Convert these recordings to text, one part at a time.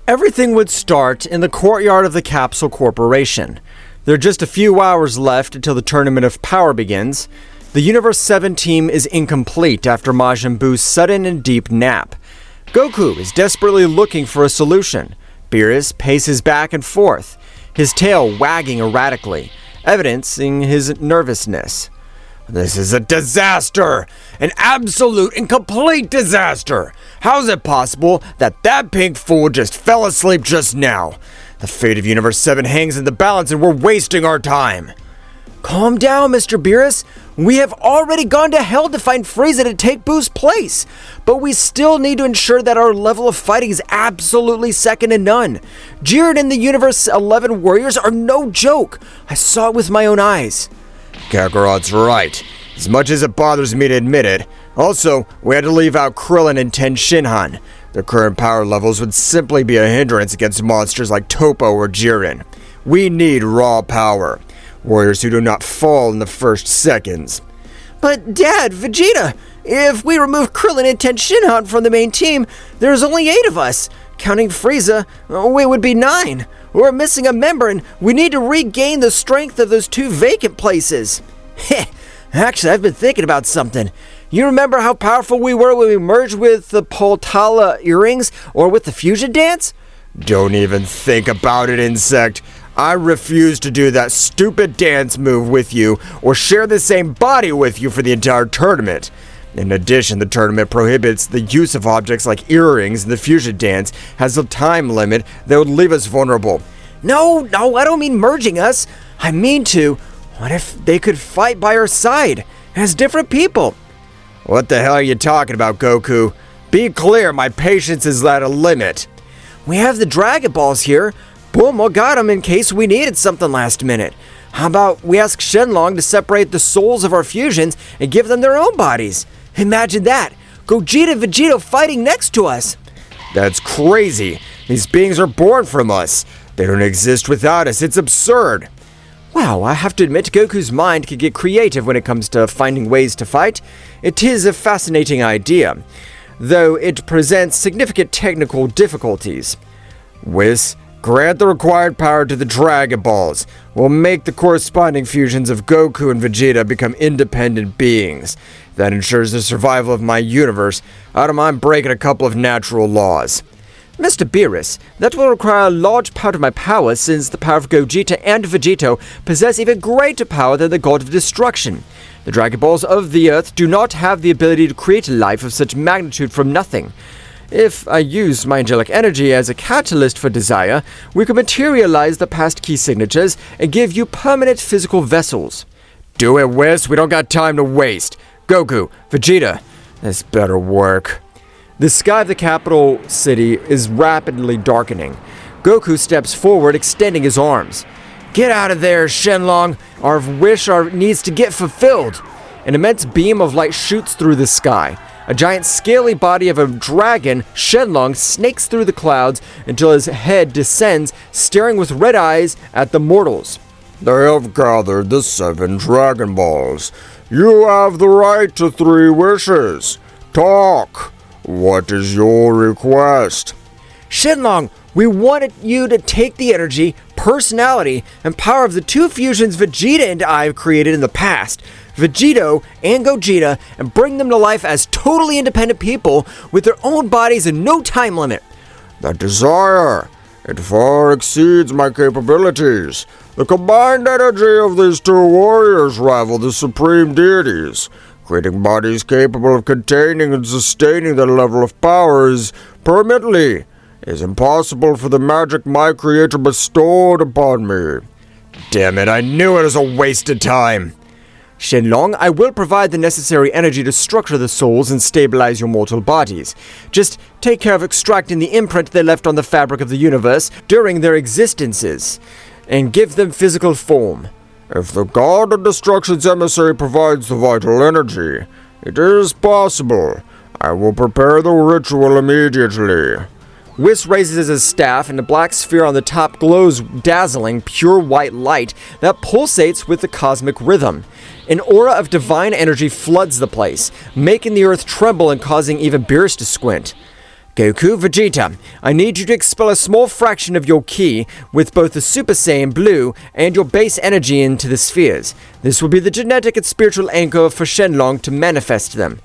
Everything would start in the courtyard of the Capsule Corporation. There are just a few hours left until the Tournament of Power begins. The Universe 7 team is incomplete after Majin Buu's sudden and deep nap. Goku is desperately looking for a solution. Beerus paces back and forth, his tail wagging erratically, evidencing his nervousness. This is a disaster! An absolute and complete disaster! How's it possible that pink fool just fell asleep just now? The fate of Universe 7 hangs in the balance and we're wasting our time. Calm down, Mr. Beerus. We have already gone to hell to find Frieza to take Buu's place, but we still need to ensure that our level of fighting is absolutely second to none. Jiren and the Universe 11 warriors are no joke. I saw it with my own eyes. Kakarot's right, as much as it bothers me to admit it. Also, we had to leave out Krillin and Ten Shinhan. Their current power levels would simply be a hindrance against monsters like Toppo or Jiren. We need raw power. Warriors who do not fall in the first seconds. But Dad, Vegeta, if we remove Krillin and Ten Shinhan from the main team, there's only 8 of us. Counting Frieza, we would be 9. We're missing a member and we need to regain the strength of those 2 vacant places. Heh, actually I've been thinking about something. You remember how powerful we were when we merged with the Poltala earrings or with the fusion dance? Don't even think about it, Insect. I refuse to do that stupid dance move with you or share the same body with you for the entire tournament. In addition, the tournament prohibits the use of objects like earrings, and the fusion dance has a time limit that would leave us vulnerable. No, I don't mean merging us. I mean what if they could fight by our side as different people? What the hell are you talking about, Goku? Be clear, my patience is at a limit. We have the Dragon Balls here. Boom, we got them in case we needed something last minute. How about we ask Shenlong to separate the souls of our fusions and give them their own bodies? Imagine that! Gogeta and Vegetto fighting next to us! That's crazy! These beings are born from us! They don't exist without us, it's absurd! Wow, I have to admit Goku's mind can get creative when it comes to finding ways to fight. It is a fascinating idea, though it presents significant technical difficulties. Whis, grant the required power to the Dragon Balls. We'll make the corresponding fusions of Goku and Vegeta become independent beings. That ensures the survival of my universe. I don't mind breaking a couple of natural laws. Mr. Beerus, that will require a large part of my power since the power of Gogeta and Vegetto possess even greater power than the God of Destruction. The Dragon Balls of the Earth do not have the ability to create life of such magnitude from nothing. If I use my angelic energy as a catalyst for desire, we could materialize the past key signatures and give you permanent physical vessels. Do it, Whis. We don't got time to waste. Goku, Vegeta, this better work. The sky of the capital city is rapidly darkening. Goku steps forward, extending his arms. Get out of there, Shenlong. Our wish needs to get fulfilled. An immense beam of light shoots through the sky. A giant scaly body of a dragon, Shenlong, snakes through the clouds until his head descends, staring with red eyes at the mortals. They have gathered the 7 Dragon Balls. You have the right to 3 wishes. Talk. What is your request? Shenlong, we wanted you to take the energy, personality, and power of the 2 fusions Vegeta and I have created in the past, Vegetto and Gogeta, and bring them to life as totally independent people with their own bodies and no time limit. That desire, it far exceeds my capabilities. The combined energy of these 2 warriors rival the supreme deities. Creating bodies capable of containing and sustaining that level of power is impossible for the magic my creator bestowed upon me. Damn it, I knew it was a waste of time. Shenlong, I will provide the necessary energy to structure the souls and stabilize your mortal bodies. Just take care of extracting the imprint they left on the fabric of the universe during their existences, and give them physical form. If the God of Destruction's emissary provides the vital energy, it is possible. I will prepare the ritual immediately. Whis raises his staff, and the black sphere on the top glows dazzling, pure white light that pulsates with the cosmic rhythm. An aura of divine energy floods the place, making the earth tremble and causing even Beerus to squint. Goku, Vegeta, I need you to expel a small fraction of your ki with both the Super Saiyan Blue and your base energy into the spheres. This will be the genetic and spiritual anchor for Shenron to manifest them.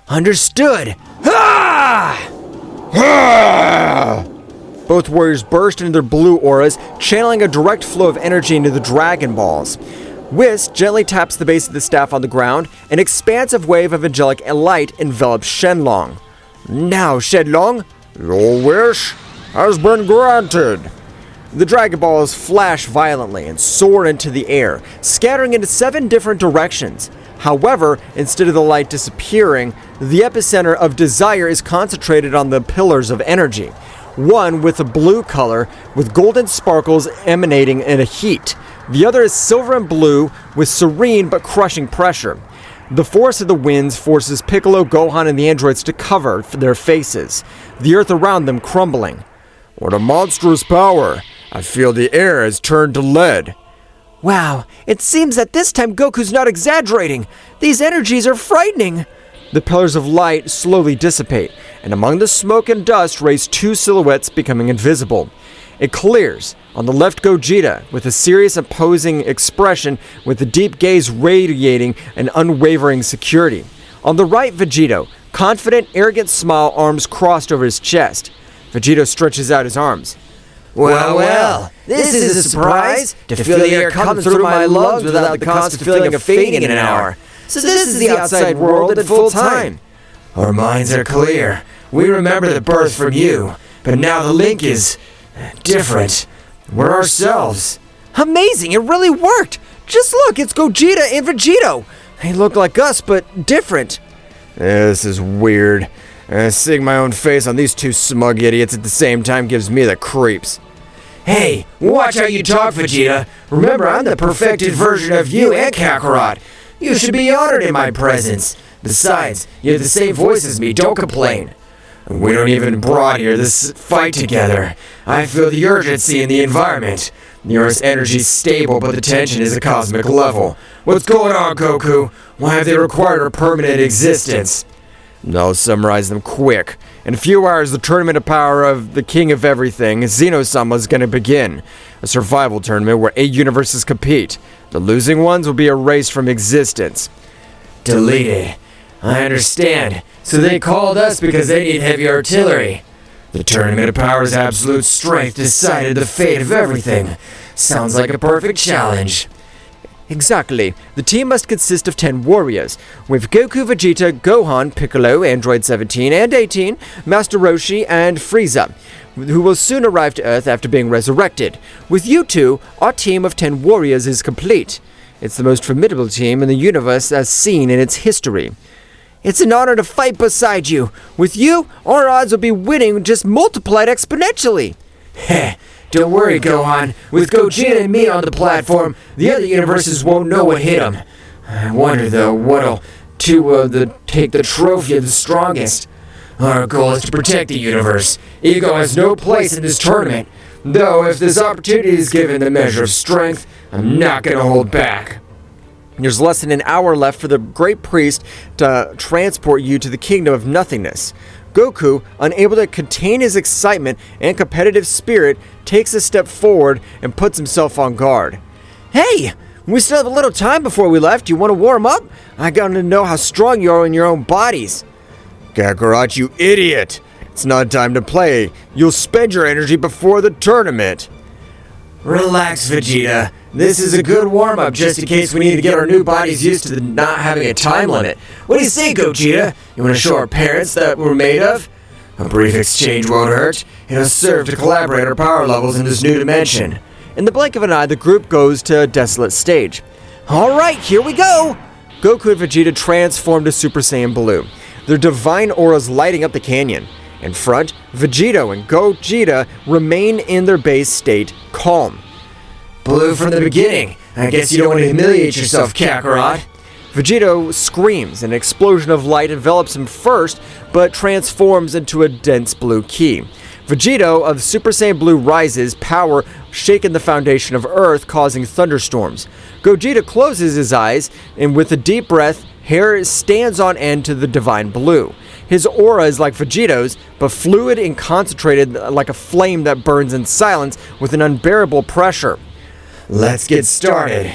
Understood! Ah! Ah! Both warriors burst into their blue auras, channeling a direct flow of energy into the Dragon Balls. Whis gently taps the base of the staff on the ground. An expansive wave of angelic light envelops Shenron. Now, Shenron, your wish has been granted. The Dragon Balls flash violently and soar into the air, scattering into 7 different directions. However, instead of the light disappearing, the epicenter of desire is concentrated on the pillars of energy. One with a blue color, with golden sparkles emanating in a heat. The other is silver and blue, with serene but crushing pressure. The force of the winds forces Piccolo, Gohan, and the androids to cover their faces, the earth around them crumbling. What a monstrous power! I feel the air has turned to lead. Wow, it seems that this time Goku's not exaggerating. These energies are frightening. The pillars of light slowly dissipate, and among the smoke and dust raise 2 silhouettes becoming invisible. It clears. On the left, Gogeta, with a serious, imposing expression, with the deep gaze radiating an unwavering security. On the right, Vegetto, confident, arrogant smile, arms crossed over his chest. Vegetto stretches out his arms. Well, this is a surprise, to feel the air come through my lungs without the constant feeling of fading in an hour. So this is the outside world at full time. Our minds are clear. We remember the birth from you, but now the link is different. We're ourselves. Amazing, it really worked. Just look, it's Gogeta and Vegetto. They look like us, but different. This is weird. Seeing my own face on these 2 smug idiots at the same time gives me the creeps. Hey, watch how you talk, Vegeta. Remember, I'm the perfected version of you and Kakarot. You should be honored in my presence. Besides, you have the same voice as me, don't complain. We don't even brought here this fight together. I feel the urgency in the environment. The Earth's energy is stable, but the tension is a cosmic level. What's going on, Goku? Why have they required our permanent existence? I'll summarize them quick. In a few hours, the Tournament of Power of the King of Everything, Zeno-sama, is going to begin. A survival tournament where 8 universes compete. The losing ones will be erased from existence. Deleted. I understand. So they called us because they need heavy artillery. The Tournament of Power's absolute strength decided the fate of everything. Sounds like a perfect challenge. Exactly. The team must consist of 10 warriors, with Goku, Vegeta, Gohan, Piccolo, Android 17 and 18, Master Roshi, and Frieza, who will soon arrive to Earth after being resurrected. With you two, our team of 10 warriors is complete. It's the most formidable team in the universe as seen in its history. It's an honor to fight beside you. With you, our odds of be winning just multiplied exponentially. Heh. Don't worry, Gohan. With Gogeta and me on the platform, the other universes won't know what hit them. I wonder, though, what'll take the trophy of the strongest. Our goal is to protect the universe. Ego has no place in this tournament. Though, if this opportunity is given the measure of strength, I'm not going to hold back. There's less than an hour left for the Great Priest to transport you to the Kingdom of Nothingness. Goku, unable to contain his excitement and competitive spirit, takes a step forward and puts himself on guard. Hey! We still have a little time before we left. You want to warm up? I gotta know how strong you are in your own bodies. Kakarot, you idiot! It's not time to play. You'll spend your energy before the tournament. Relax, Vegeta. This is a good warm-up just in case we need to get our new bodies used to not having a time limit. What do you say, Gogeta? You want to show our parents that we're made of? A brief exchange won't hurt. It'll serve to collaborate our power levels in this new dimension. In the blink of an eye, the group goes to a desolate stage. Alright, here we go! Goku and Vegeta transform to Super Saiyan Blue, their divine auras lighting up the canyon. In front, Vegetto and Gogeta remain in their base state, calm. Blue from the beginning. I guess you don't want to humiliate yourself, Kakarot. Vegetto screams. An explosion of light envelops him first, but transforms into a dense blue ki. Vegetto of Super Saiyan Blue rises, power shaking the foundation of Earth, causing thunderstorms. Gogeta closes his eyes, and with a deep breath, hair stands on end to the divine blue. His aura is like Vegito's, but fluid and concentrated like a flame that burns in silence with an unbearable pressure. Let's get started.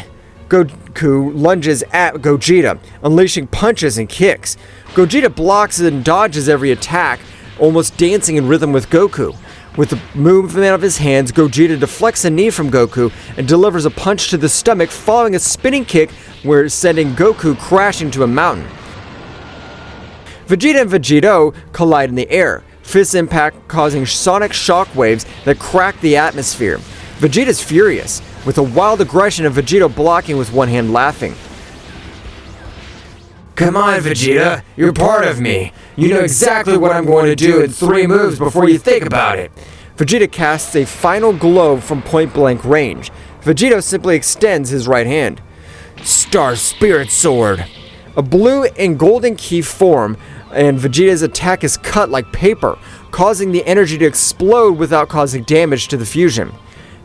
Goku lunges at Gogeta, unleashing punches and kicks. Gogeta blocks and dodges every attack, almost dancing in rhythm with Goku. With the movement of his hands, Gogeta deflects a knee from Goku and delivers a punch to the stomach, following a spinning kick where sending Goku crashing to a mountain. Vegeta and Vegetto collide in the air, fist impact causing sonic shockwaves that crack the atmosphere. Vegeta's furious, with a wild aggression of Vegetto blocking with one hand, laughing. Come on, Vegeta, you're part of me. You know exactly what I'm going to do in 3 moves before you think about it. Vegeta casts a final glow from point-blank range. Vegetto simply extends his right hand. Star Spirit Sword. A blue and golden key form, and Vegeta's attack is cut like paper, causing the energy to explode without causing damage to the fusion.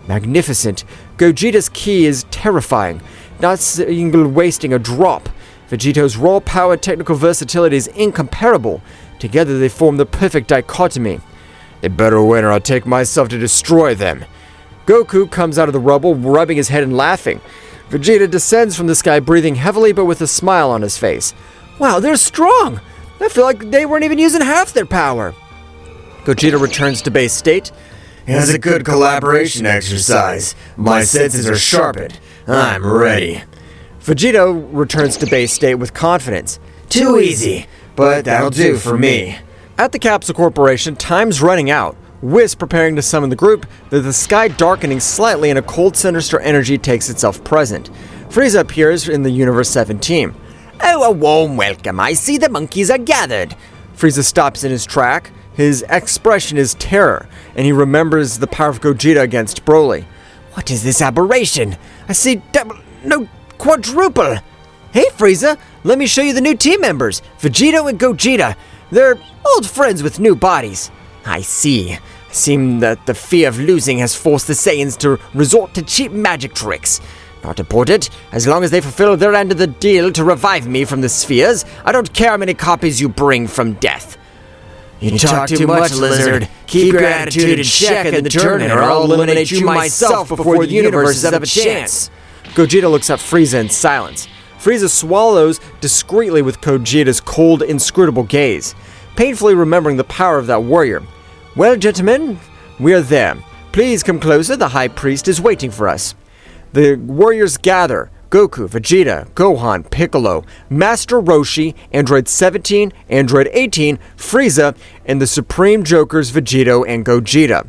Magnificent. Gogeta's ki is terrifying, not wasting a drop. Vegito's raw power and technical versatility is incomparable. Together they form the perfect dichotomy. They better win or I'll take myself to destroy them. Goku comes out of the rubble, rubbing his head and laughing. Vegeta descends from the sky, breathing heavily but with a smile on his face. Wow, they're strong! I feel like they weren't even using half their power. Gogeta returns to base state. It was a good collaboration exercise. My senses are sharpened. I'm ready. Vegetto returns to base state with confidence. Too easy, but that'll do for me. At the Capsule Corporation, time's running out. Whis preparing to summon the group, the sky darkening slightly and a cold, sinister energy takes itself present. Frieza appears in the Universe 7 team. Oh, a warm welcome. I see the monkeys are gathered. Frieza stops in his track. His expression is terror, and he remembers the power of Gogeta against Broly. What is this aberration? I see quadruple. Hey, Frieza, let me show you the new team members, Vegito and Gogeta. They're old friends with new bodies. I see. Seems that the fear of losing has forced the Saiyans to resort to cheap magic tricks. Not important. As long as they fulfill their end of the deal to revive me from the spheres, I don't care how many copies you bring from death. You talk too much, Lizard. Keep your attitude in check in the tournament or I'll eliminate you myself before the universes have a chance. Gogeta looks at Frieza in silence. Frieza swallows discreetly with Gogeta's cold, inscrutable gaze, painfully remembering the power of that warrior. Well, gentlemen, we are there. Please come closer, the High Priest is waiting for us. The warriors gather. Goku, Vegeta, Gohan, Piccolo, Master Roshi, Android 17, Android 18, Frieza, and the Supreme Jokers Vegetto and Gogeta.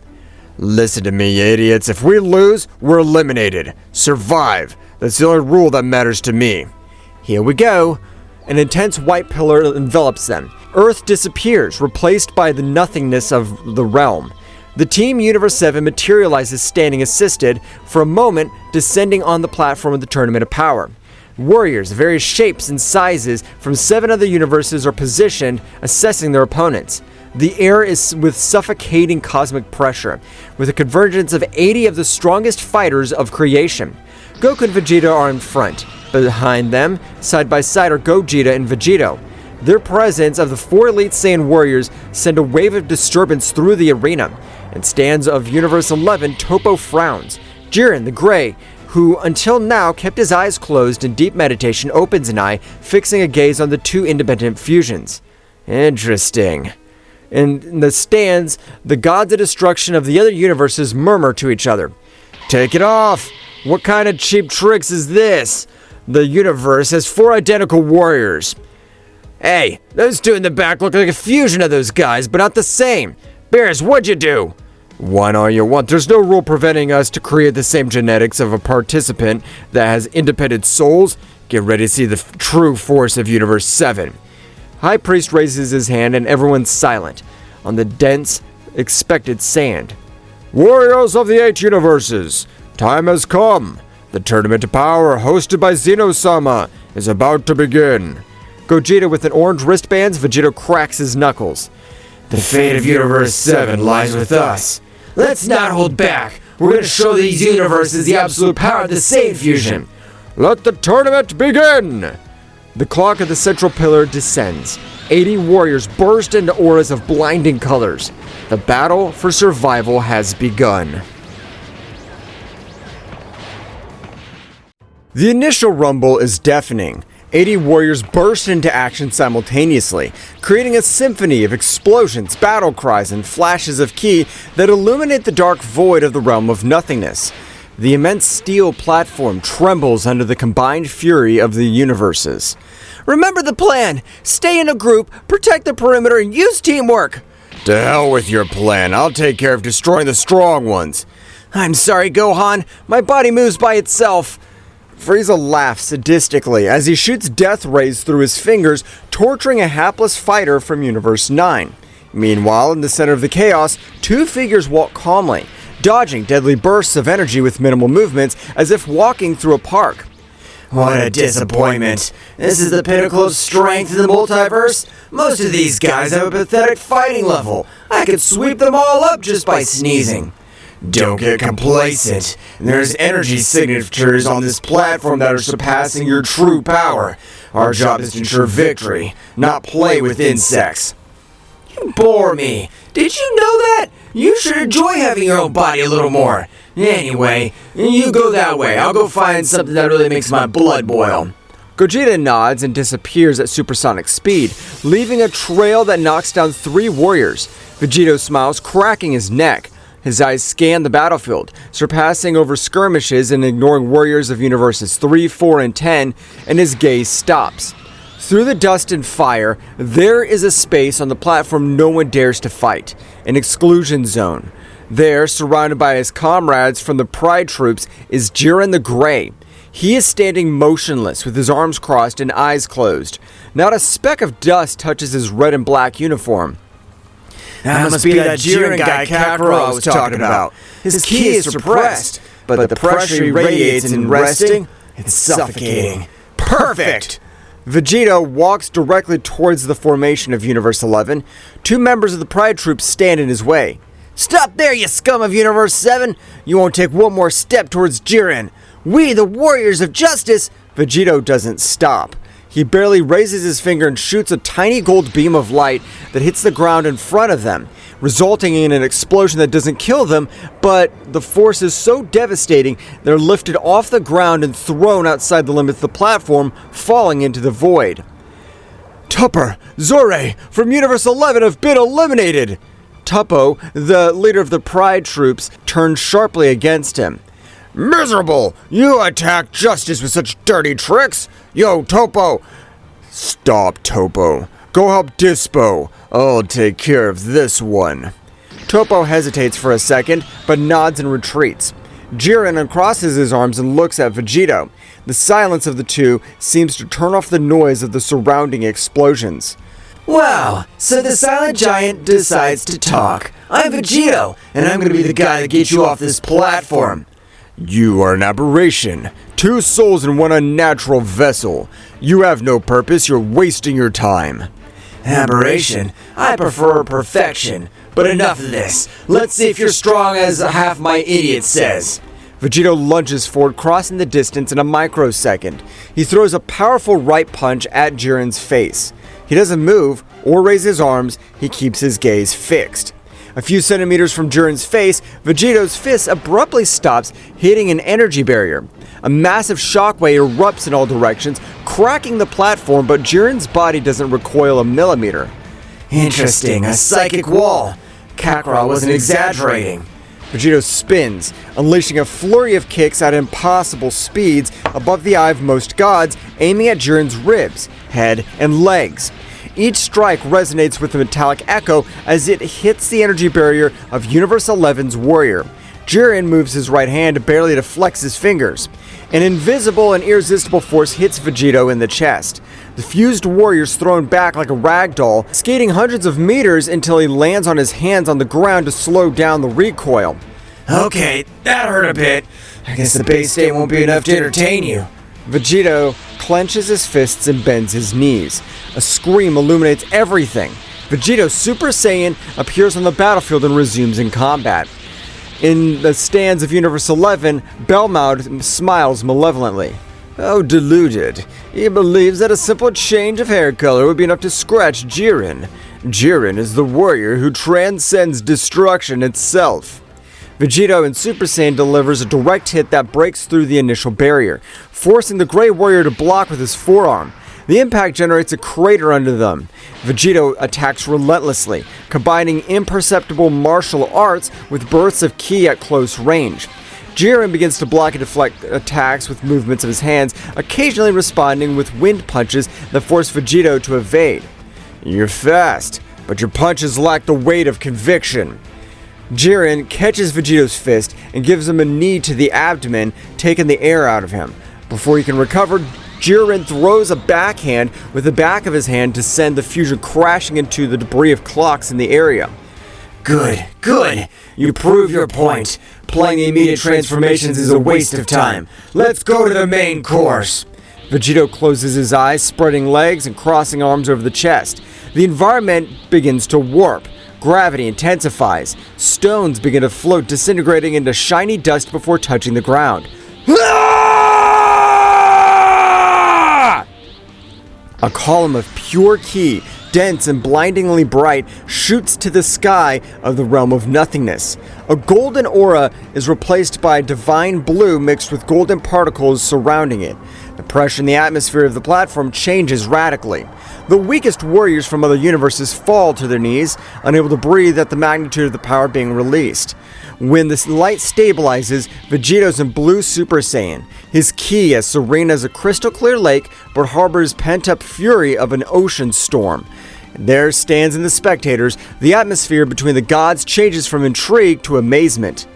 Listen to me, you idiots. If we lose, we're eliminated. Survive. That's the only rule that matters to me. Here we go. An intense white pillar envelops them. Earth disappears, replaced by the nothingness of the realm. The Team Universe 7 materializes standing assisted, for a moment descending on the platform of the Tournament of Power. Warriors of various shapes and sizes from 7 other universes are positioned, assessing their opponents. The air is with suffocating cosmic pressure, with a convergence of 80 of the strongest fighters of creation. Goku and Vegeta are in front. Behind them, side by side, are Gogeta and Vegetto. Their presence of the 4 Elite Saiyan warriors send a wave of disturbance through the arena. In stands of Universe 11, Toppo frowns. Jiren, the Gray, who until now kept his eyes closed in deep meditation, opens an eye, fixing a gaze on the 2 independent fusions. Interesting. In the stands, the gods of destruction of the other universes murmur to each other. Take it off! What kind of cheap tricks is this? The universe has 4 identical warriors. Hey, those 2 in the back look like a fusion of those guys, but not the same. Bears, what'd you do? One all you want. There's no rule preventing us to create the same genetics of a participant that has independent souls. Get ready to see the true force of Universe 7. High Priest raises his hand and everyone's silent on the dense, expected sand. Warriors of the 8 universes, time has come. The Tournament of Power, hosted by Zeno-sama, is about to begin. Gogeta with an orange wristbands, Vegetto cracks his knuckles. The fate of Universe 7 lies with us. Let's not hold back. We're going to show these universes the absolute power of the Saiyan fusion. Let the tournament begin! The clock of the central pillar descends. 80 warriors burst into auras of blinding colors. The battle for survival has begun. The initial rumble is deafening. 80 warriors burst into action simultaneously, creating a symphony of explosions, battle cries, and flashes of ki that illuminate the dark void of the realm of nothingness. The immense steel platform trembles under the combined fury of the universes. Remember the plan! Stay in a group, protect the perimeter, and use teamwork! To hell with your plan. I'll take care of destroying the strong ones. I'm sorry, Gohan. My body moves by itself. Frieza laughs sadistically as he shoots death rays through his fingers, torturing a hapless fighter from Universe 9. Meanwhile, in the center of the chaos, two figures walk calmly, dodging deadly bursts of energy with minimal movements as if walking through a park. What a disappointment. This is the pinnacle of strength in the multiverse. Most of these guys have a pathetic fighting level. I could sweep them all up just by sneezing. Don't get complacent. There's energy signatures on this platform that are surpassing your true power. Our job is to ensure victory, not play with insects. You bore me. Did you know that? You should enjoy having your own body a little more. Anyway, you go that way. I'll go find something that really makes my blood boil. Gogeta nods and disappears at supersonic speed, leaving a trail that knocks down 3 warriors. Vegito smiles, cracking his neck. His eyes scan the battlefield, surpassing over skirmishes and ignoring warriors of universes 3, 4, and 10, and his gaze stops. Through the dust and fire, there is a space on the platform no one dares to fight, an exclusion zone. There, surrounded by his comrades from the Pride troops, is Jiren the Grey. He is standing motionless with his arms crossed and eyes closed. Not a speck of dust touches his red and black uniform. That must be that Jiren guy Kakarot was talking about. His ki is suppressed, but the pressure he radiates in resting, it's suffocating. Perfect! Vegito walks directly towards the formation of Universe 11. 2 members of the Pride troops stand in his way. Stop there, you scum of Universe 7! You won't take one more step towards Jiren. We, the warriors of justice... Vegito doesn't stop. He barely raises his finger and shoots a tiny gold beam of light that hits the ground in front of them, resulting in an explosion that doesn't kill them, but the force is so devastating they're lifted off the ground and thrown outside the limits of the platform, falling into the void. Tupper, Zore from Universe 11 have been eliminated! Tuppo, the leader of the Pride troops, turns sharply against him. Miserable! You attack justice with such dirty tricks? Yo, Topo! Stop, Topo. Go help Dispo. I'll take care of this one. Topo hesitates for a second, but nods and retreats. Jiren uncrosses his arms and looks at Vegito. The silence of the two seems to turn off the noise of the surrounding explosions. Wow, so the silent giant decides to talk. I'm Vegito, and I'm gonna be the guy that gets you off this platform. You are an aberration. 2 souls in one unnatural vessel. You have no purpose, you're wasting your time. Aberration? I prefer perfection. But enough of this. Let's see if you're strong as half my idiot says. Vegito lunges forward, crossing the distance in a microsecond. He throws a powerful right punch at Jiren's face. He doesn't move or raise his arms, he keeps his gaze fixed. A few centimeters from Jiren's face, Vegito's fist abruptly stops, hitting an energy barrier. A massive shockwave erupts in all directions, cracking the platform, but Jiren's body doesn't recoil a millimeter. Interesting, a psychic wall. Kakarot wasn't exaggerating. Vegito spins, unleashing a flurry of kicks at impossible speeds above the eye of most gods, aiming at Jiren's ribs, head, and legs. Each strike resonates with a metallic echo as it hits the energy barrier of Universe 11's warrior. Jiren moves his right hand barely to flex his fingers. An invisible and irresistible force hits Vegito in the chest. The fused warrior's thrown back like a rag doll, skating hundreds of meters until he lands on his hands on the ground to slow down the recoil. Okay, that hurt a bit. I guess the base state won't be enough to entertain you. Vegito clenches his fists and bends his knees. A scream illuminates everything. Vegito Super Saiyan appears on the battlefield and resumes in combat. In the stands of Universe 11, Belmod smiles malevolently. How deluded. He believes that a simple change of hair color would be enough to scratch Jiren. Jiren is the warrior who transcends destruction itself. Vegetto in Super Saiyan delivers a direct hit that breaks through the initial barrier, forcing the Grey Warrior to block with his forearm. The impact generates a crater under them. Vegetto attacks relentlessly, combining imperceptible martial arts with bursts of ki at close range. Jiren begins to block and deflect attacks with movements of his hands, occasionally responding with wind punches that force Vegetto to evade. You're fast, but your punches lack the weight of conviction. Jiren catches Vegetto's fist and gives him a knee to the abdomen, taking the air out of him. Before he can recover, Jiren throws a backhand with the back of his hand to send the fusion crashing into the debris of clocks in the area. Good. You prove your point. Playing the immediate transformations is a waste of time. Let's go to the main course. Vegetto closes his eyes, spreading legs and crossing arms over the chest. The environment begins to warp. Gravity intensifies. Stones begin to float, disintegrating into shiny dust before touching the ground. A column of pure ki, dense and blindingly bright, shoots to the sky of the realm of nothingness. A golden aura is replaced by divine blue mixed with golden particles surrounding it. The pressure in the atmosphere of the platform changes radically. The weakest warriors from other universes fall to their knees, unable to breathe at the magnitude of the power being released. When the light stabilizes, Vegetto's in blue Super Saiyan. His ki as serene as a crystal clear lake, but harbors pent-up fury of an ocean storm. There stands in the spectators, the atmosphere between the gods changes from intrigue to amazement.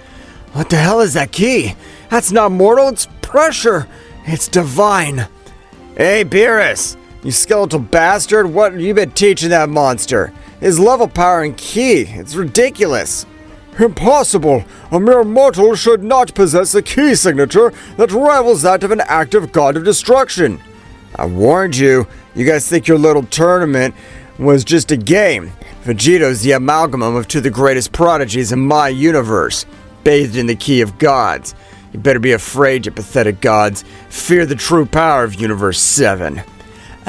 What the hell is that ki? That's not mortal, it's pressure. It's divine. Hey, Beerus, you skeletal bastard, what have you been teaching that monster? His level power and ki, it's ridiculous. Impossible! A mere mortal should not possess a ki signature that rivals that of an active god of destruction. I warned you. You guys think your little tournament was just a game. Vegetto's the amalgam of two of the greatest prodigies in my universe, bathed in the ki of gods. You better be afraid, you pathetic gods. Fear the true power of Universe 7.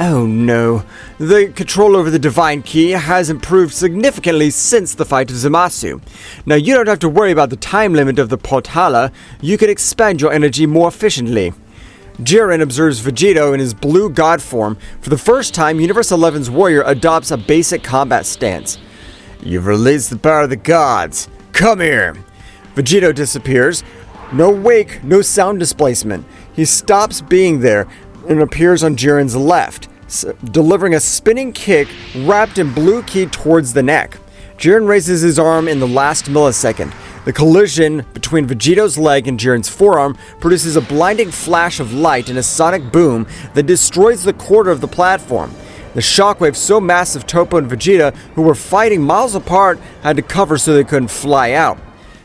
Oh no. The control over the divine ki has improved significantly since the fight of Zamasu. Now you don't have to worry about the time limit of the Potala. You can expend your energy more efficiently. Jiren observes Vegetto in his blue god form. For the first time, Universe 11's warrior adopts a basic combat stance. You've released the power of the gods. Come here. Vegetto disappears. No wake, no sound displacement. He stops being there and appears on Jiren's left, delivering a spinning kick wrapped in blue ki towards the neck. Jiren raises his arm in the last millisecond. The collision between Vegetto's leg and Jiren's forearm produces a blinding flash of light and a sonic boom that destroys the quarter of the platform. The shockwave so massive Toppo and Vegeta, who were fighting miles apart, had to cover so they couldn't fly out.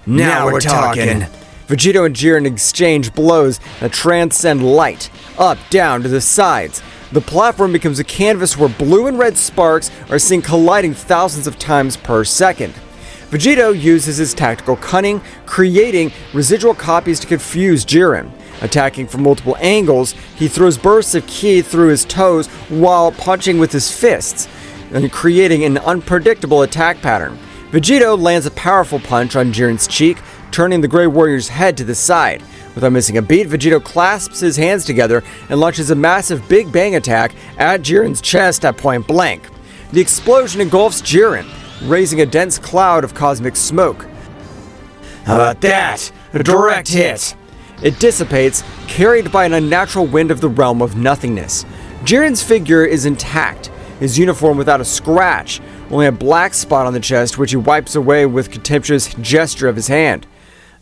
Now we're talking. Vegetto and Jiren exchange blows that transcend light, up, down, to the sides. The platform becomes a canvas where blue and red sparks are seen colliding thousands of times per second. Vegetto uses his tactical cunning, creating residual copies to confuse Jiren. Attacking from multiple angles, he throws bursts of ki through his toes while punching with his fists, and creating an unpredictable attack pattern. Vegetto lands a powerful punch on Jiren's cheek, turning the Grey Warrior's head to the side. Without missing a beat, Vegetto clasps his hands together and launches a massive Big Bang attack at Jiren's chest at point blank. The explosion engulfs Jiren, raising a dense cloud of cosmic smoke. How about that? A direct hit! It dissipates, carried by an unnatural wind of the realm of nothingness. Jiren's figure is intact, his uniform without a scratch, only a black spot on the chest which he wipes away with contemptuous gesture of his hand.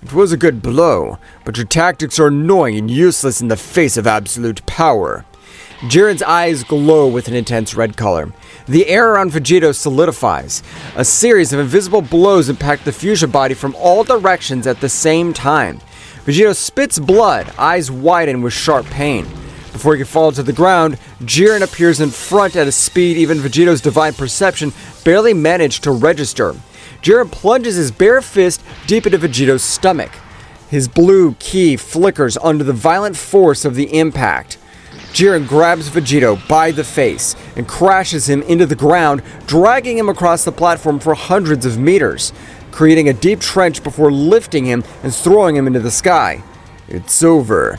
It was a good blow, but your tactics are annoying and useless in the face of absolute power. Jiren's eyes glow with an intense red color. The air around Vegetto solidifies. A series of invisible blows impact the fusion body from all directions at the same time. Vegetto spits blood, eyes widen with sharp pain. Before he can fall to the ground, Jiren appears in front at a speed even Vegetto's divine perception barely managed to register. Jiren plunges his bare fist deep into Vegetto's stomach. His blue ki flickers under the violent force of the impact. Jiren grabs Vegito by the face and crashes him into the ground, dragging him across the platform for hundreds of meters, creating a deep trench before lifting him and throwing him into the sky. It's over.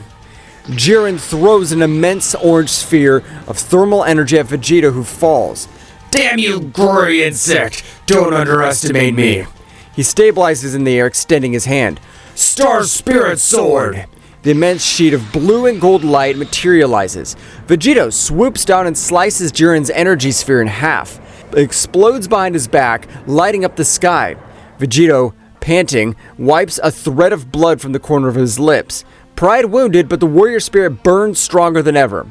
Jiren throws an immense orange sphere of thermal energy at Vegito, who falls. Damn you, gory insect! Don't underestimate me! He stabilizes in the air, extending his hand. Star Spirit Sword! The immense sheet of blue and gold light materializes. Vegito swoops down and slices Jiren's energy sphere in half. It explodes behind his back, lighting up the sky. Vegito, panting, wipes a thread of blood from the corner of his lips. Pride wounded, but the warrior spirit burns stronger than ever.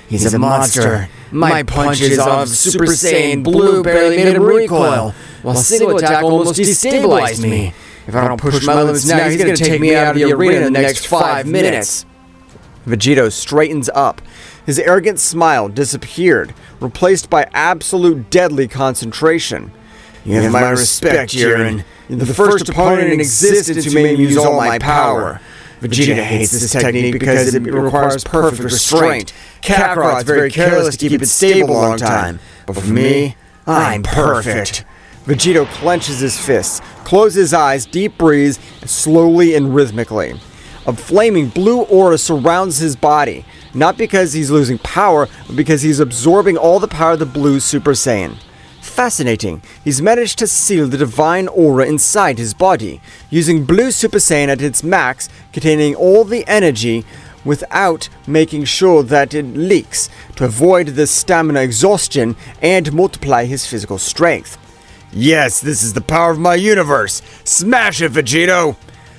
He's a monster. My punches of Super Saiyan Blue barely made him recoil, while single attack almost destabilized me. If I don't push my limits now, he's gonna take me out of the arena in the next 5 minutes. Vegito straightens up. His arrogant smile disappeared, replaced by absolute deadly concentration. You have my respect, Jiren. You're the first opponent in existence who made me use all my power. Vegeta hates this technique because it requires perfect restraint. Kakarot's very careless to keep it stable a long time. But for me, I'm perfect. Vegito clenches his fists, closes his eyes, deep breathes, slowly and rhythmically. A flaming blue aura surrounds his body, not because he's losing power, but because he's absorbing all the power of the blue Super Saiyan. Fascinating. He's managed to seal the divine aura inside his body, using blue Super Saiyan at its max, containing all the energy without making sure that it leaks, to avoid the stamina exhaustion and multiply his physical strength. Yes, this is the power of my universe! Smash it, Vegito!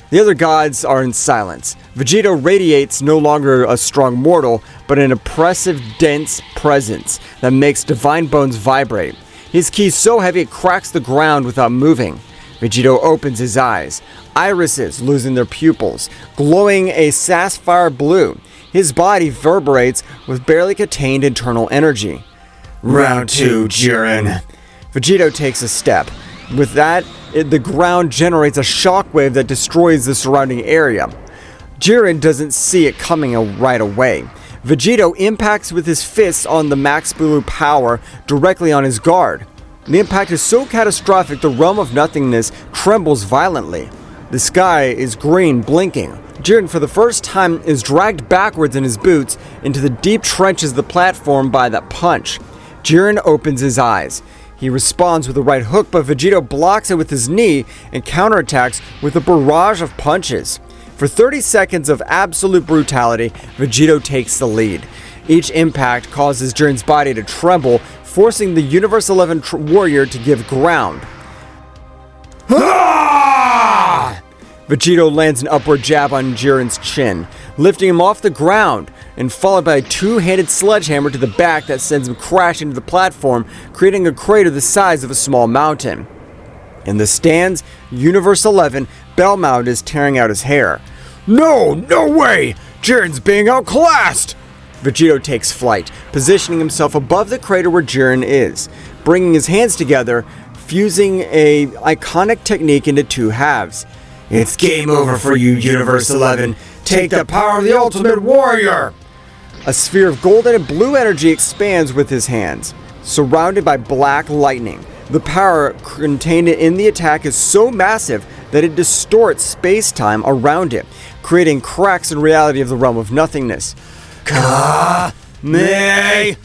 The other gods are in silence. Vegito radiates no longer a strong mortal, but an oppressive, dense presence that makes divine bones vibrate. His ki is so heavy it cracks the ground without moving. Vegito opens his eyes, irises losing their pupils, glowing a sapphire blue. His body vibrates with barely contained internal energy. Round 2, Jiren. Vegito takes a step. With that, the ground generates a shockwave that destroys the surrounding area. Jiren doesn't see it coming right away. Vegito impacts with his fists on the max blue power directly on his guard. The impact is so catastrophic the realm of nothingness trembles violently. The sky is green, blinking. Jiren, for the first time, is dragged backwards in his boots into the deep trenches of the platform by that punch. Jiren opens his eyes. He responds with a right hook, but Vegito blocks it with his knee and counterattacks with a barrage of punches. For 30 seconds of absolute brutality, Vegito takes the lead. Each impact causes Jiren's body to tremble, forcing the Universe 11 warrior to give ground. Vegito lands an upward jab on Jiren's chin, lifting him off the ground, and followed by a two-handed sledgehammer to the back that sends him crashing to the platform, creating a crater the size of a small mountain. In the stands, Universe 11, Bellmount is tearing out his hair. No way! Jiren's being outclassed! Vegito takes flight, positioning himself above the crater where Jiren is, bringing his hands together, fusing a iconic technique into two halves. It's game over for you, Universe 11. Take the power of the Ultimate Warrior! A sphere of golden and blue energy expands with his hands, surrounded by black lightning. The power contained in the attack is so massive that it distorts space-time around it, creating cracks in reality of the realm of nothingness. Me!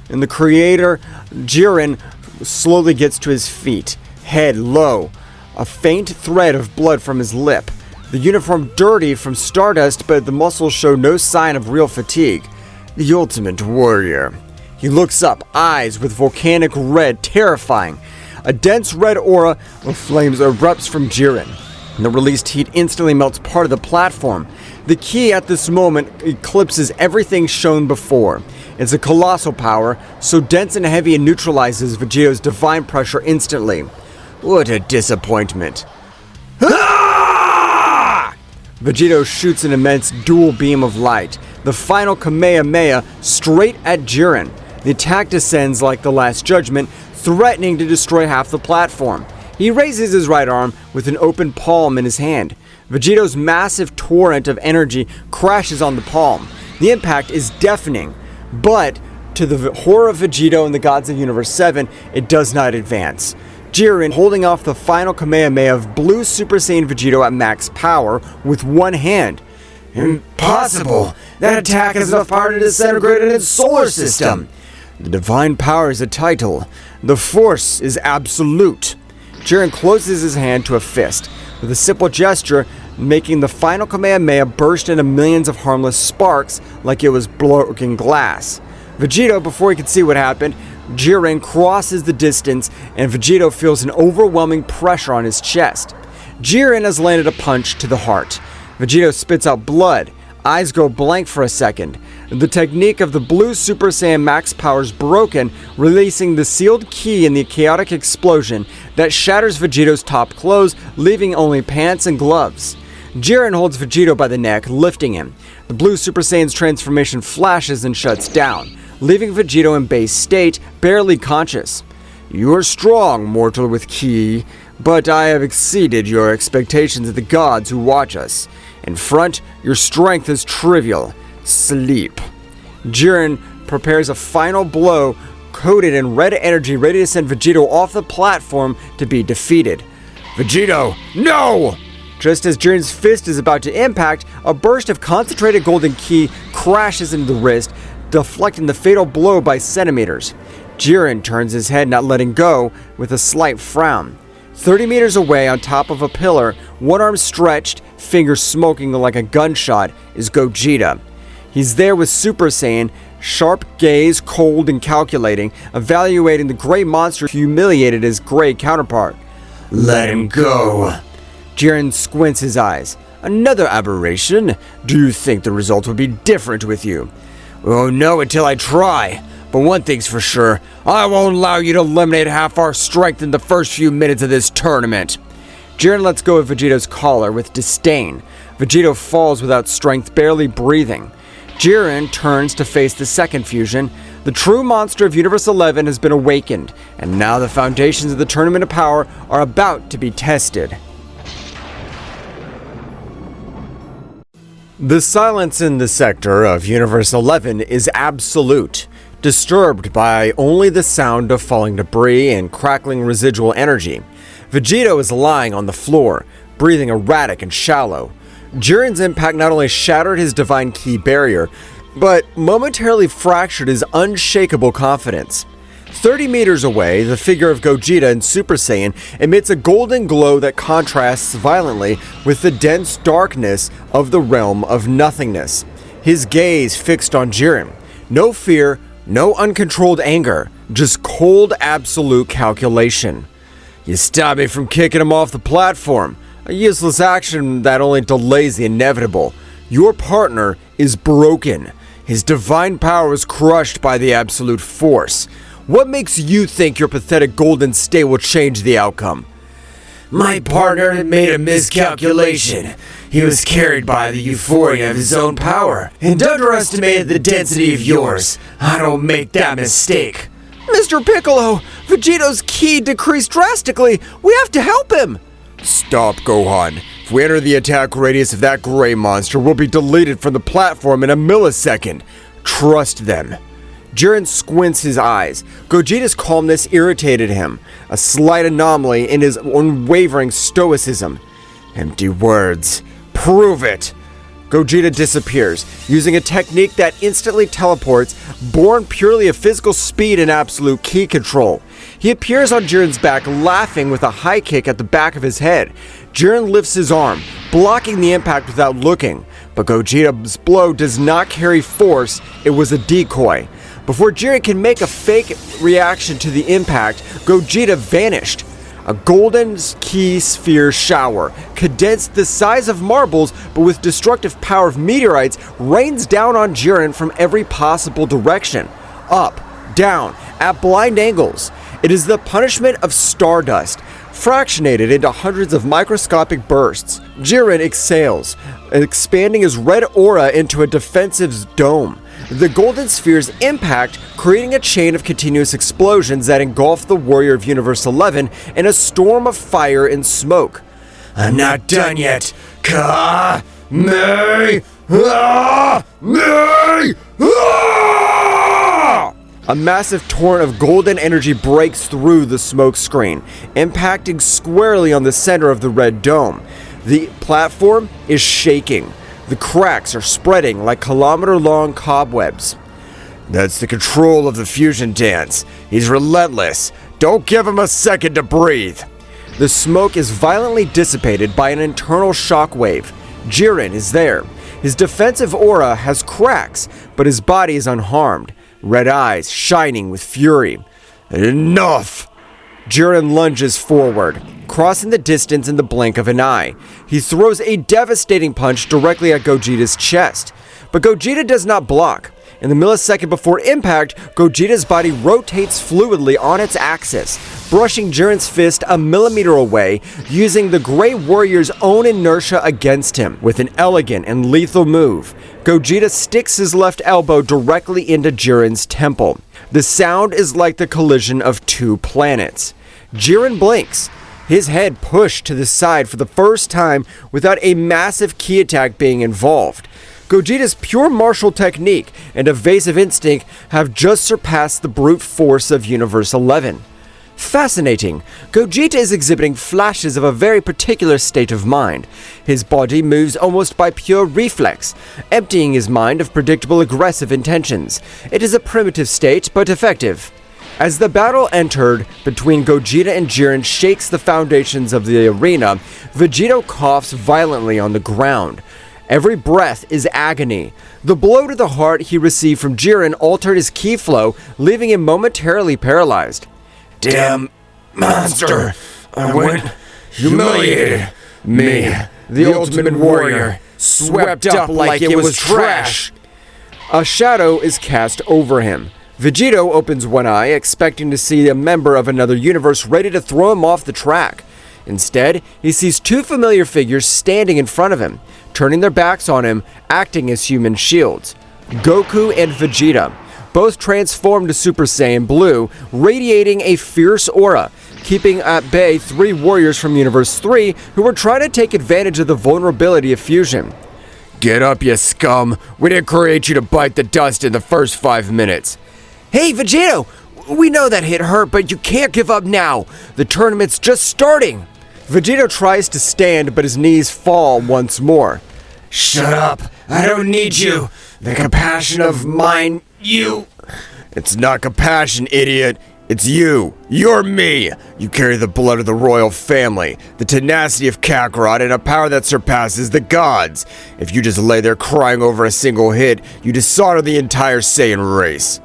And the creator, Jiren, slowly gets to his feet, head low, a faint thread of blood from his lip. The uniform dirty from stardust, but the muscles show no sign of real fatigue. The Ultimate Warrior. He looks up, eyes with volcanic red, terrifying. A dense red aura of flames erupts from Jiren. The released heat instantly melts part of the platform. The ki at this moment eclipses everything shown before. It's a colossal power, so dense and heavy it neutralizes Vegito's divine pressure instantly. What a disappointment. Vegito shoots an immense dual beam of light, the final Kamehameha, straight at Jiren. The attack descends like the Last Judgment, threatening to destroy half the platform. He raises his right arm with an open palm in his hand. Vegito's massive torrent of energy crashes on the palm. The impact is deafening, but to the horror of Vegito and the gods of Universe 7, it does not advance. Jiren holding off the final Kamehameha of Blue Super Saiyan Vegito at max power with one hand. Impossible! That attack has enough power to disintegrate an solar system! The divine power is a title. The force is absolute. Jiren closes his hand to a fist, with a simple gesture making the final Kamehameha burst into millions of harmless sparks like it was broken glass. Vegito, before he could see what happened, Jiren crosses the distance and Vegito feels an overwhelming pressure on his chest. Jiren has landed a punch to the heart. Vegito spits out blood. Eyes go blank for a second. The technique of the Blue Super Saiyan Max power is broken, releasing the sealed key in the chaotic explosion that shatters Vegito's top clothes, leaving only pants and gloves. Jiren holds Vegito by the neck, lifting him. The Blue Super Saiyan's transformation flashes and shuts down, leaving Vegito in base state, barely conscious. You are strong, mortal with ki, but I have exceeded your expectations of the gods who watch us. In front, your strength is trivial. Sleep. Jiren prepares a final blow, coated in red energy, ready to send Vegito off the platform to be defeated. Vegito, no! Just as Jiren's fist is about to impact, a burst of concentrated golden ki crashes into the wrist, deflecting the fatal blow by centimeters. Jiren turns his head, not letting go, with a slight frown. 30 meters away, on top of a pillar, one arm stretched, fingers smoking like a gunshot, is Gogeta. He's there with Super Saiyan, sharp gaze, cold and calculating, evaluating the gray monster humiliated his gray counterpart. Let him go. Jiren squints his eyes. Another aberration? Do you think the result would be different with you? Oh no, until I try. But one thing's for sure, I won't allow you to eliminate half our strength in the first few minutes of this tournament. Jiren lets go of Vegito's collar with disdain. Vegito falls without strength, barely breathing. Jiren turns to face the second fusion. The true monster of Universe 11 has been awakened, and now the foundations of the Tournament of Power are about to be tested. The silence in the sector of Universe 11 is absolute, disturbed by only the sound of falling debris and crackling residual energy. Vegito is lying on the floor, breathing erratic and shallow. Jiren's impact not only shattered his divine ki barrier, but momentarily fractured his unshakable confidence. 30 meters away, the figure of Gogeta in Super Saiyan emits a golden glow that contrasts violently with the dense darkness of the realm of nothingness. His gaze fixed on Jiren. No fear, no uncontrolled anger, just cold absolute calculation. You stopped me from kicking him off the platform. A useless action that only delays the inevitable. Your partner is broken. His divine power is crushed by the absolute force. What makes you think your pathetic golden state will change the outcome? My partner had made a miscalculation. He was carried by the euphoria of his own power and underestimated the density of yours. I don't make that mistake. Mr. Piccolo, Vegito's ki decreased drastically. We have to help him. Stop, Gohan. If we enter the attack radius of that gray monster, we'll be deleted from the platform in a millisecond. Trust them. Jiren squints his eyes. Gogeta's calmness irritated him, a slight anomaly in his unwavering stoicism. Empty words. Prove it! Gogeta disappears, using a technique that instantly teleports, born purely of physical speed and absolute ki control. He appears on Jiren's back, laughing with a high kick at the back of his head. Jiren lifts his arm, blocking the impact without looking, but Gogeta's blow does not carry force, it was a decoy. Before Jiren can make a fake reaction to the impact, Gogeta vanished. A golden ki sphere shower, condensed the size of marbles but with destructive power of meteorites, rains down on Jiren from every possible direction. Up, down, at blind angles. It is the punishment of stardust, fractionated into hundreds of microscopic bursts. Jiren exhales, expanding his red aura into a defensive dome. The golden spheres impact, creating a chain of continuous explosions that engulf the warrior of Universe 11 in a storm of fire and smoke. I'm not done yet. Me! A massive torrent of golden energy breaks through the smoke screen, impacting squarely on the center of the red dome. The platform is shaking. The cracks are spreading like kilometer-long cobwebs. That's the control of the fusion dance. He's relentless. Don't give him a second to breathe. The smoke is violently dissipated by an internal shockwave. Jiren is there. His defensive aura has cracks, but his body is unharmed, red eyes shining with fury. Enough! Jiren lunges forward, crossing the distance in the blink of an eye. He throws a devastating punch directly at Gogeta's chest, but Gogeta does not block. In the millisecond before impact, Gogeta's body rotates fluidly on its axis, brushing Jiren's fist a millimeter away, using the Grey Warrior's own inertia against him. With an elegant and lethal move, Gogeta sticks his left elbow directly into Jiren's temple. The sound is like the collision of two planets. Jiren blinks, his head pushed to the side for the first time without a massive ki attack being involved. Gogeta's pure martial technique and evasive instinct have just surpassed the brute force of Universe 11. Fascinating. Gogeta is exhibiting flashes of a very particular state of mind. His body moves almost by pure reflex, emptying his mind of predictable aggressive intentions. It is a primitive state, but effective. As the battle entered between Gogeta and Jiren shakes the foundations of the arena, Vegetto coughs violently on the ground. Every breath is agony. The blow to the heart he received from Jiren altered his ki flow, leaving him momentarily paralyzed. Damn monster! I went humiliated. Me, the ultimate warrior, swept up like it was trash. A shadow is cast over him. Vegetto opens one eye, expecting to see a member of another universe ready to throw him off the track. Instead, he sees two familiar figures standing in front of him, turning their backs on him, acting as human shields. Goku and Vegeta, both transformed to Super Saiyan Blue, radiating a fierce aura, keeping at bay three warriors from Universe 3 who were trying to take advantage of the vulnerability of fusion. Get up, you scum. We didn't create you to bite the dust in the first 5 minutes. Hey, Vegetto! We know that hit hurt, but you can't give up now. The tournament's just starting. Vegetto tries to stand, but his knees fall once more. Shut up! I don't need you! The compassion of mine, you! It's not compassion, idiot! It's you! You're me! You carry the blood of the royal family, the tenacity of Kakarot, and a power that surpasses the gods! If you just lay there crying over a single hit, you dishonor the entire Saiyan race.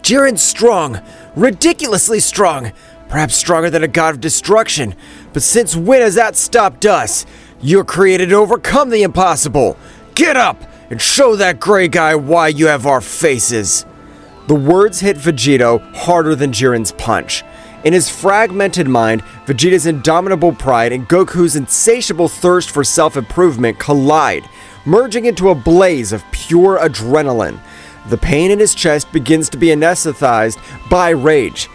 Jiren's strong. Ridiculously strong. Perhaps stronger than a god of destruction. But since when has that stopped us? You're created to overcome the impossible. Get up and show that gray guy why you have our faces. The words hit Vegetto harder than Jiren's punch. In his fragmented mind, Vegeta's indomitable pride and Goku's insatiable thirst for self-improvement collide, merging into a blaze of pure adrenaline. The pain in his chest begins to be anesthetized by rage.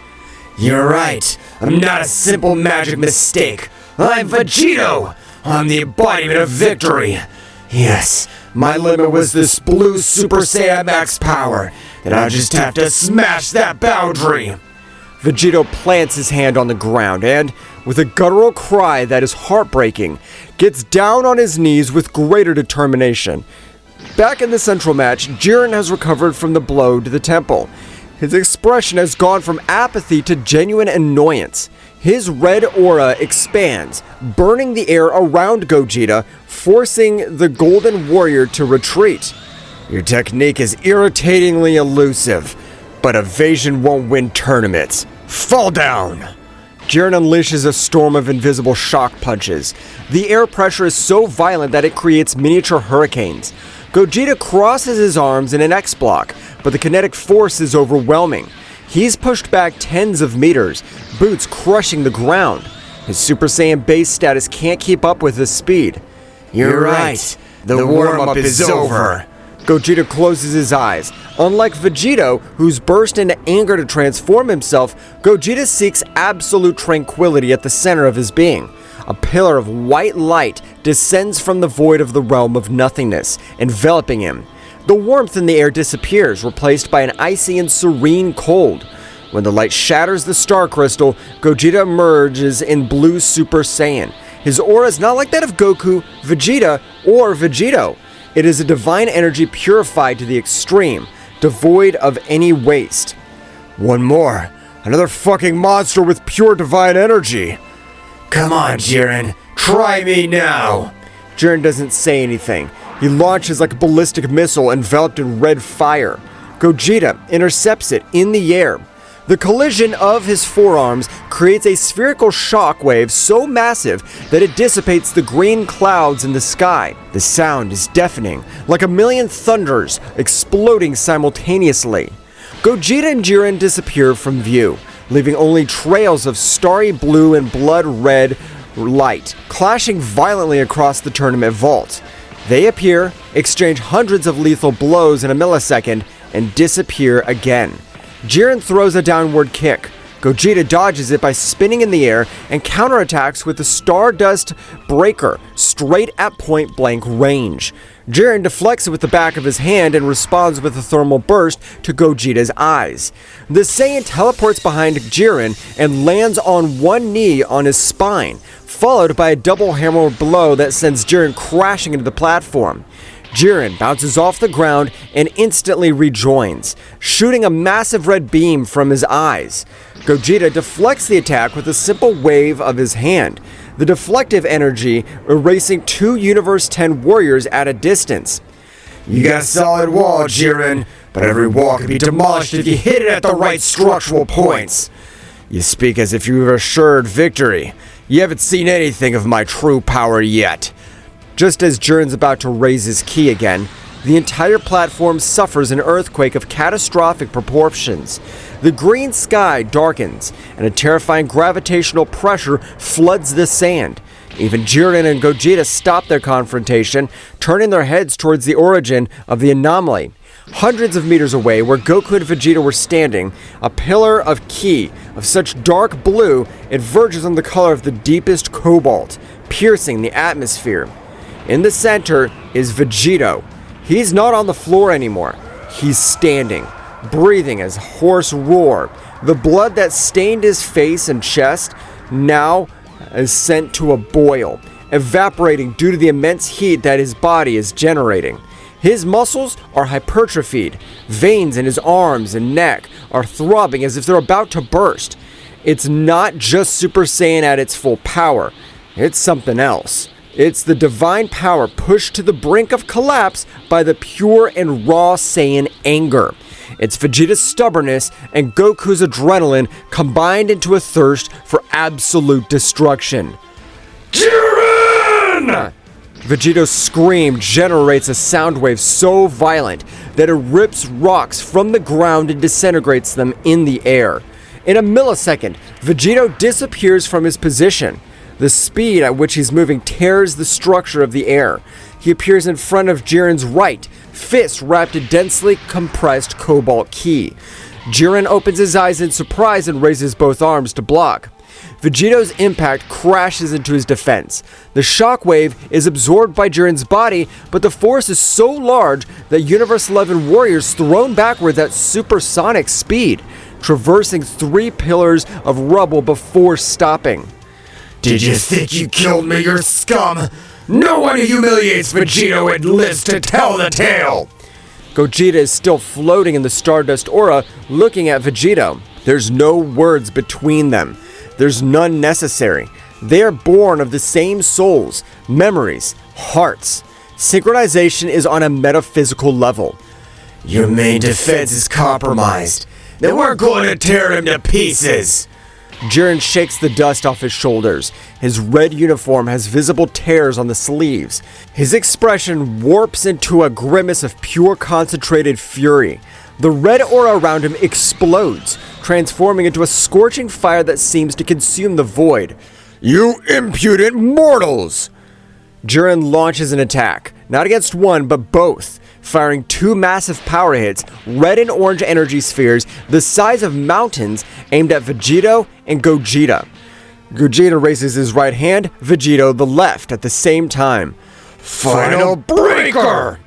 You're right. I'm not a simple magic mistake. I'm Vegetto. I'm the embodiment of victory. Yes, my limit was this blue Super Saiyan Max power, and I just have to smash that boundary. Vegetto plants his hand on the ground and, with a guttural cry that is heartbreaking, gets down on his knees with greater determination. Back in the central match, Jiren has recovered from the blow to the temple. His expression has gone from apathy to genuine annoyance. His red aura expands, burning the air around Gogeta, forcing the Golden Warrior to retreat. Your technique is irritatingly elusive, but evasion won't win tournaments. Fall down! Jiren unleashes a storm of invisible shock punches. The air pressure is so violent that it creates miniature hurricanes. Gogeta crosses his arms in an X-block, but the kinetic force is overwhelming. He's pushed back tens of meters, boots crushing the ground. His Super Saiyan base status can't keep up with his speed. You're right. The warm-up is over. Gogeta closes his eyes. Unlike Vegito, who's burst into anger to transform himself, Gogeta seeks absolute tranquility at the center of his being. A pillar of white light descends from the void of the realm of nothingness, enveloping him. The warmth in the air disappears, replaced by an icy and serene cold. When the light shatters the star crystal, Gogeta emerges in blue Super Saiyan. His aura is not like that of Goku, Vegeta, or Vegetto. It is a divine energy purified to the extreme, devoid of any waste. One more. Another fucking monster with pure divine energy. Come on, Jiren. Try me now. Jiren doesn't say anything. He launches like a ballistic missile enveloped in red fire. Gogeta intercepts it in the air. The collision of his forearms creates a spherical shockwave so massive that it dissipates the green clouds in the sky. The sound is deafening, like a million thunders exploding simultaneously. Gogeta and Jiren disappear from view, leaving only trails of starry blue and blood red light, clashing violently across the tournament vault. They appear, exchange hundreds of lethal blows in a millisecond, and disappear again. Jiren throws a downward kick. Gogeta dodges it by spinning in the air and counterattacks with the Stardust Breaker straight at point-blank range. Jiren deflects it with the back of his hand and responds with a thermal burst to Gogeta's eyes. The Saiyan teleports behind Jiren and lands on one knee on his spine, followed by a double hammer blow that sends Jiren crashing into the platform. Jiren bounces off the ground and instantly rejoins, shooting a massive red beam from his eyes. Gogeta deflects the attack with a simple wave of his hand, the deflective energy erasing two Universe 10 warriors at a distance. You got a solid wall, Jiren, but every wall can be demolished if you hit it at the right structural points. You speak as if you were assured victory. You haven't seen anything of my true power yet. Just as Jiren's about to raise his ki again, the entire platform suffers an earthquake of catastrophic proportions. The green sky darkens, and a terrifying gravitational pressure floods the sand. Even Jiren and Gogeta stop their confrontation, turning their heads towards the origin of the anomaly. Hundreds of meters away, where Goku and Vegeta were standing, a pillar of ki of such dark blue it verges on the color of the deepest cobalt, piercing the atmosphere. In the center is Vegetto. He's not on the floor anymore. He's standing, breathing his hoarse roar. The blood that stained his face and chest now is sent to a boil, evaporating due to the immense heat that his body is generating. His muscles are hypertrophied. Veins in his arms and neck are throbbing as if they're about to burst. It's not just Super Saiyan at its full power. It's something else. It's the divine power pushed to the brink of collapse by the pure and raw Saiyan anger. It's Vegeta's stubbornness and Goku's adrenaline combined into a thirst for absolute destruction. Jiren! Vegeto's scream generates a sound wave so violent that it rips rocks from the ground and disintegrates them in the air. In a millisecond, Vegetto disappears from his position. The speed at which he's moving tears the structure of the air. He appears in front of Jiren's right, fist wrapped in densely compressed cobalt ki. Jiren opens his eyes in surprise and raises both arms to block. Vegetto's impact crashes into his defense. The shockwave is absorbed by Jiren's body, but the force is so large that Universe 11 warriors thrown backwards at supersonic speed, traversing 3 pillars of rubble before stopping. Did you think you killed me, you scum? No one who humiliates Vegetto and lives to tell the tale! Gogeta is still floating in the Stardust aura, looking at Vegetto. There's no words between them. There's none necessary. They are born of the same souls, memories, hearts. Synchronization is on a metaphysical level. Your main defense is compromised. Then we're going to tear him to pieces! Jiren shakes the dust off his shoulders. His red uniform has visible tears on the sleeves. His expression warps into a grimace of pure concentrated fury. The red aura around him explodes, transforming into a scorching fire that seems to consume the void. You impudent mortals! Jiren launches an attack, not against one, but both. firing two massive power hits, red and orange energy spheres the size of mountains aimed at Vegito and Gogeta. Gogeta raises his right hand, Vegito the left at the same time. Final breaker!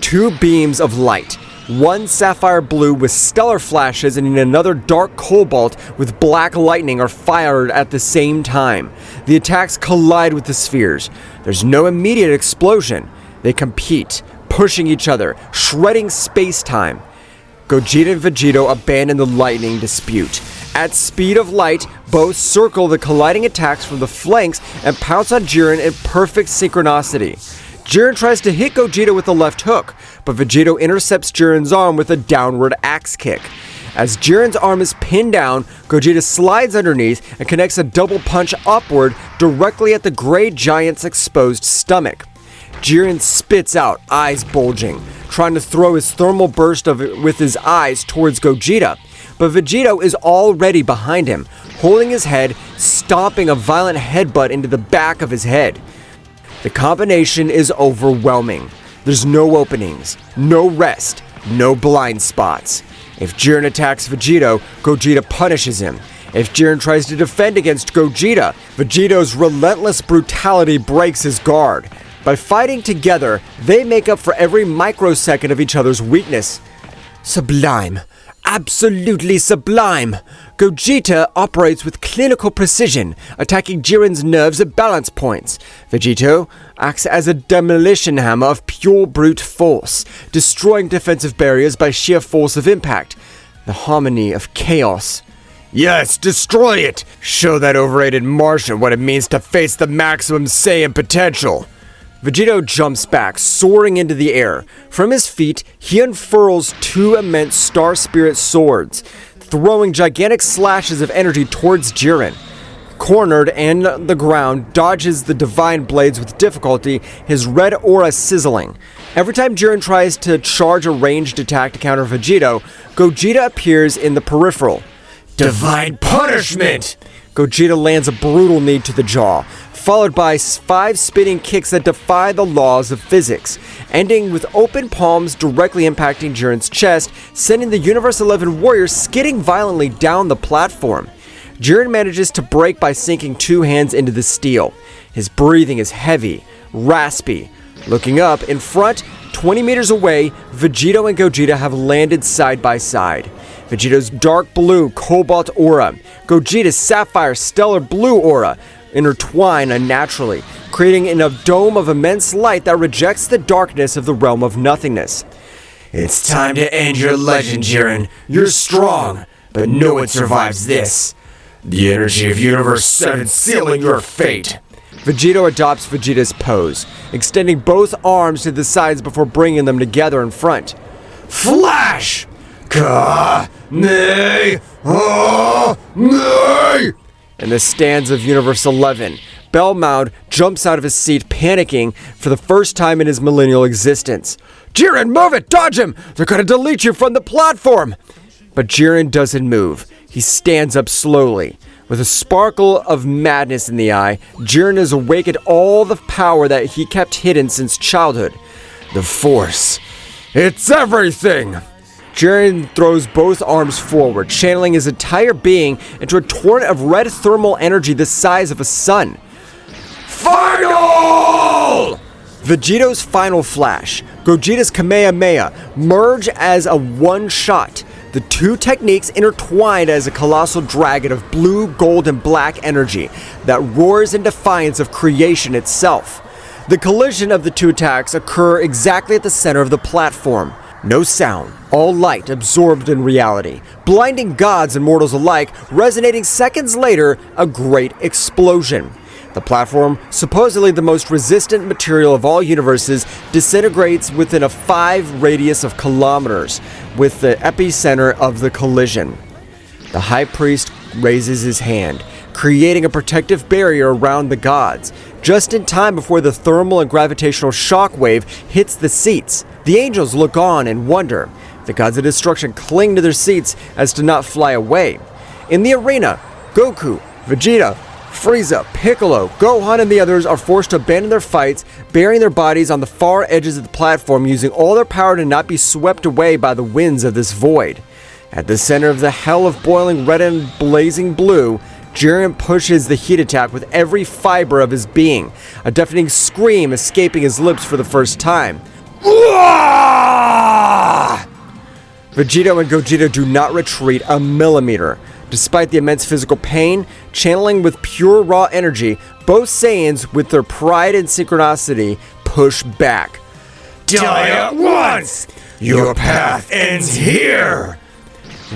Two beams of light, one sapphire blue with stellar flashes and another dark cobalt with black lightning are fired at the same time. The attacks collide with the spheres. There's no immediate explosion. They compete, pushing each other, shredding space-time. Gogeta and Vegito abandon the lightning dispute. At speed of light, both circle the colliding attacks from the flanks and pounce on Jiren in perfect synchronicity. Jiren tries to hit Gogeta with the left hook, but Vegito intercepts Jiren's arm with a downward axe kick. As Jiren's arm is pinned down, Gogeta slides underneath and connects a double punch upward directly at the gray giant's exposed stomach. Jiren spits out, eyes bulging, trying to throw his thermal burst with his eyes towards Gogeta, but Vegito is already behind him, holding his head, stomping a violent headbutt into the back of his head. The combination is overwhelming. There's no openings, no rest, no blind spots. If Jiren attacks Vegito, Gogeta punishes him. If Jiren tries to defend against Gogeta, Vegito's relentless brutality breaks his guard. By fighting together, they make up for every microsecond of each other's weakness. Sublime. Absolutely sublime. Gogeta operates with clinical precision, attacking Jiren's nerves at balance points. Vegito acts as a demolition hammer of pure brute force, destroying defensive barriers by sheer force of impact. The harmony of chaos. Yes, destroy it! Show that overrated Martian what it means to face the maximum Saiyan potential. Vegito jumps back, soaring into the air. From his feet, he unfurls two immense Star Spirit swords, throwing gigantic slashes of energy towards Jiren. Cornered and the ground, dodges the divine blades with difficulty, his red aura sizzling. Every time Jiren tries to charge a ranged attack to counter Vegito, Gogeta appears in the peripheral. Divine punishment! Gogeta lands a brutal knee to the jaw, followed by 5 spinning kicks that defy the laws of physics, ending with open palms directly impacting Jiren's chest, sending the Universe 11 warriors skidding violently down the platform. Jiren manages to break by sinking 2 hands into the steel. His breathing is heavy, raspy. Looking up, in front, 20 meters away, Vegito and Gogeta have landed side by side. Vegito's dark blue cobalt aura, Gogeta's sapphire stellar blue aura, intertwine unnaturally, creating a dome of immense light that rejects the darkness of the realm of nothingness. It's time to end your legend, Jiren. You're strong, but no one survives this. The energy of Universe 7 sealing your fate. Vegito adopts Vegeta's pose, extending both arms to the sides before bringing them together in front. Flash! Ka-ne-ha-ne! In the stands of Universe 11, Belmont jumps out of his seat, panicking for the first time in his millennial existence. Jiren, move it! Dodge him! They're gonna delete you from the platform! But Jiren doesn't move. He stands up slowly. With a sparkle of madness in the eye, Jiren has awakened all the power that he kept hidden since childhood. The Force. It's everything! Jiren throws both arms forward, channeling his entire being into a torrent of red thermal energy the size of a sun. Final! Vegito's final flash, Gogeta's Kamehameha merge as a one-shot. The two techniques intertwined as a colossal dragon of blue, gold, and black energy that roars in defiance of creation itself. The collision of the two attacks occur exactly at the center of the platform. No sound, all light absorbed in reality, blinding gods and mortals alike, resonating seconds later, a great explosion. The platform, supposedly the most resistant material of all universes, disintegrates within a 5 radius of kilometers, with the epicenter of the collision. The High Priest raises his hand, creating a protective barrier around the gods, just in time before the thermal and gravitational shockwave hits the seats. The angels look on in wonder. The gods of destruction cling to their seats as to not fly away. In the arena, Goku, Vegeta, Frieza, Piccolo, Gohan, and the others are forced to abandon their fights, burying their bodies on the far edges of the platform, using all their power to not be swept away by the winds of this void. At the center of the hell of boiling red and blazing blue, Jiren pushes the heat attack with every fiber of his being, a deafening scream escaping his lips for the first time. Vegito and Gogeta do not retreat a millimeter. Despite the immense physical pain, channeling with pure raw energy, both Saiyans, with their pride and synchronicity, push back. Die at once! Your path ends here!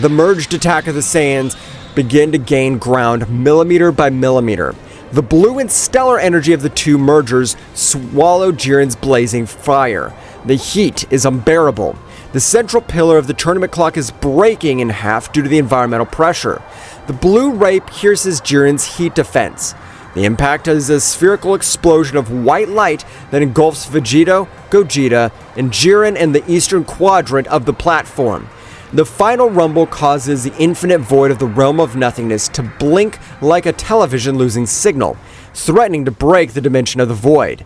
The merged attack of the Saiyans begin to gain ground millimeter by millimeter. The blue and stellar energy of the two mergers swallow Jiren's blazing fire. The heat is unbearable. The central pillar of the tournament clock is breaking in half due to the environmental pressure. The blue ray pierces Jiren's heat defense. The impact is a spherical explosion of white light that engulfs Vegito, Gogeta, and Jiren in the eastern quadrant of the platform. The final rumble causes the infinite void of the realm of nothingness to blink like a television losing signal, threatening to break the dimension of the void.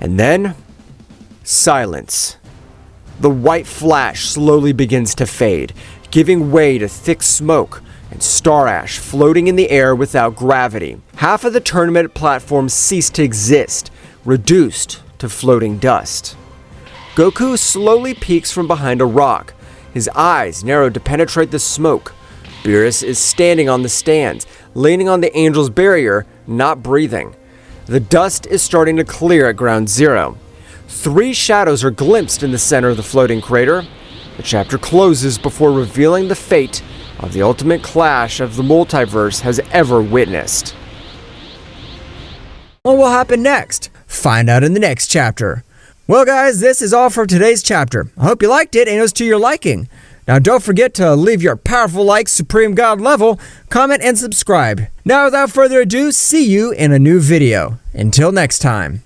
And then, silence. The white flash slowly begins to fade, giving way to thick smoke and star ash floating in the air without gravity. Half of the tournament platform ceased to exist, reduced to floating dust. Goku slowly peeks from behind a rock, his eyes narrowed to penetrate the smoke. Beerus is standing on the stands, leaning on the Angel's barrier, not breathing. The dust is starting to clear at Ground Zero. 3 shadows are glimpsed in the center of the floating crater. The chapter closes before revealing the fate of the ultimate clash of the multiverse has ever witnessed. What will happen next? Find out in the next chapter. Well guys, this is all for today's chapter. I hope you liked it and it was to your liking. Now don't forget to leave your powerful like Supreme God level, comment and subscribe. Now without further ado, see you in a new video. Until next time.